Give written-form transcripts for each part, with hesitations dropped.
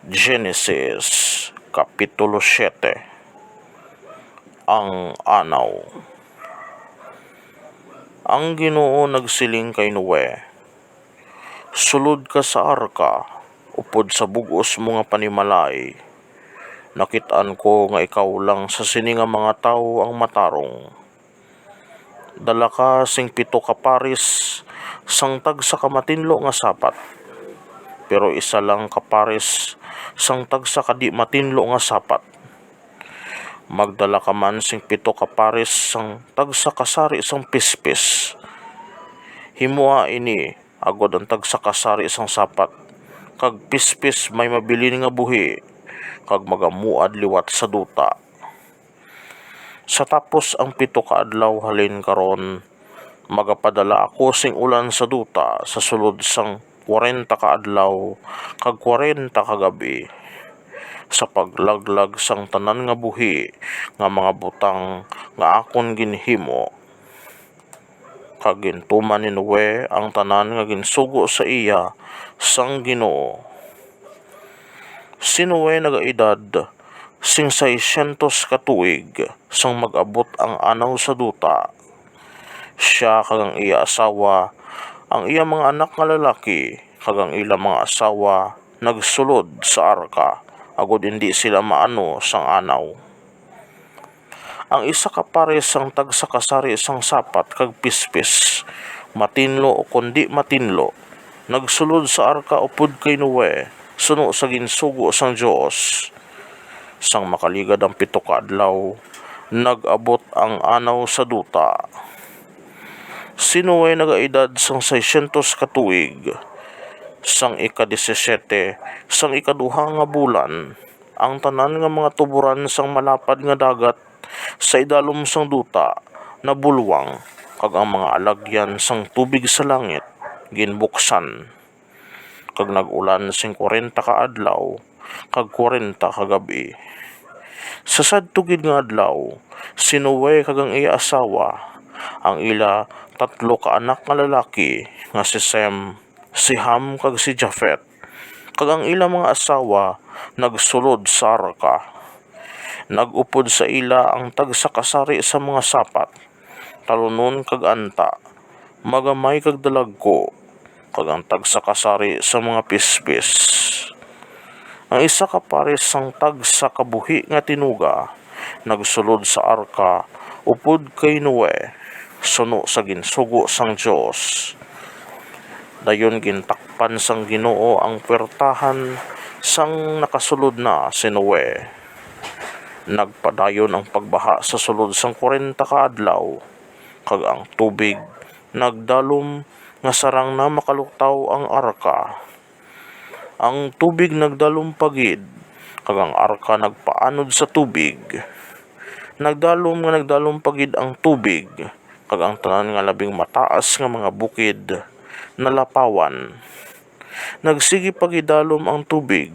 Genesis Kapitulo 7. Ang anaw. Ang Ginoo nagsiling kay Noe, "Sulod ka sa arka, upod sa bug-os mo nga panimalay. Nakit-an ko nga ikaw lang sa sini nga mga tawo ang matarong. Dala ka sing 7 ka paris sang tagsa ka matinlo nga sapat, pero isa lang ka paris sang tagsa ka di matinlo nga sapat. Magdala ka man sing 7 ka paris sang tagsa kasari sang pispis. Himoa ini agod ang tagsa kasari sang sapat, kag pispis may mabili nga buhi, kag magamuad liwat sa duta. Sa tapos ang 7 ka adlaw halin karon, magapadala ako sing ulan sa duta sa sulod sang 40 ka adlaw kag 40 ka gabi, sa paglaglag sang tanan nga buhi nga mga butang nga akon ginhimo." Kag gintuman ni Noe ang tanan nga ginsugo sa iya sang Ginoo. Si Noe nagaedad sing 600 ka tuig sang mag-abot ang anaw sa duta. Siya kag ang iya asawa, ang iya mga anak nga lalaki, kag ang ilang mga asawa nagsulod sa arka, agod hindi sila maano sang anaw. Ang isa ka pares sang tagsa kasari sang sapat kag pispis, matinlo o kundi matinlo, nagsulod sa arka upod kay Noe, suno sa ginsugo sang Dios. Sang makaligad ang 7 ka adlaw, nag-abot ang anaw sa duta. Si Noe nagaedad sang 600 ka tuig. Sang ika-17 sang ikaduha nga bulan, ang tanan nga mga tuburan sang malapad nga dagat sa idalom sang duta nabulwang, kag ang mga alagyan sang tubig sa langit ginbuksan. Kag nag-ulan sing 40 ka adlaw kag 40 ka gabi. Sa sadto gid nga adlaw, si Noe kag ang iya asawa, ang ila 3 ka anak nga lalaki nga si Sem, si Ham kag si Japhet, kag ang ilang mga asawa nagsulod sa arka. Nag-upod sa ila ang tagsa kasari sa mga sapat, talunon kag anta, magamay kag dalagko, kag ang tagsa kasari sa mga pispis. Ang isa ka pares sang tagsa ka buhi nga tinuga nagsulod sa arka upod kay Noe, suno sa ginsugo sang Dios. Dayon gintakpan sang Ginoo ang puwertahan sang nakasulod na si Noe. Nagpadayon ang pagbaha sa sulod sang 40 ka adlaw, kag ang tubig nagdalom nga sarang na makaluktaw ang arka. Ang tubig nagdalom pagid, kag ang arka nagpaanod sa tubig. Nagdalom pagid ang tubig, kag ang tanan nga labing mataas nga mga bukid nalapawan. Nagsigi pagidalom ang tubig,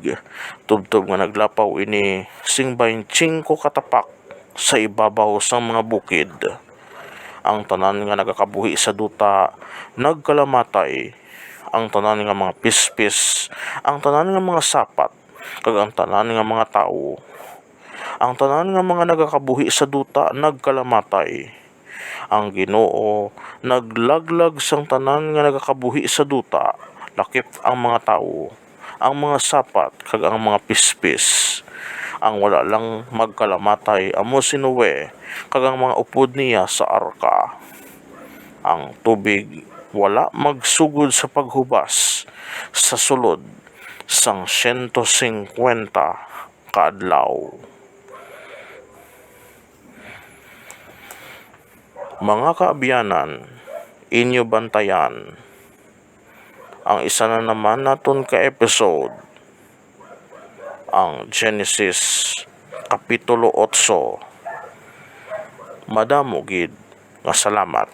tubtob nga naglapaw ini sing 25 katapak sa ibabaw sang mga bukid. Ang tanan nga nagakabuhi sa duta nagkalamatay, ang tanan nga mga pispis, ang tanan nga mga sapat, kag ang tanan nga mga tawo. Ang tanan nga mga nagakabuhi sa duta nagkalamatay. Ang Ginoo naglaglag sang tanan nga nagakabuhi sa duta, lakip ang mga tawo, ang mga sapat kag ang mga pispis. Ang wala lang magkalamatay amo si Noe kag ang mga upod niya sa arka. Ang tubig wala magsugod sa paghubas sa sulod sang 150 ka adlaw. Mga kaabyanan, inyo bantayan ang isa na naman naton ka episode, ang Genesis Kapitulo 8. Madamo gid nga salamat.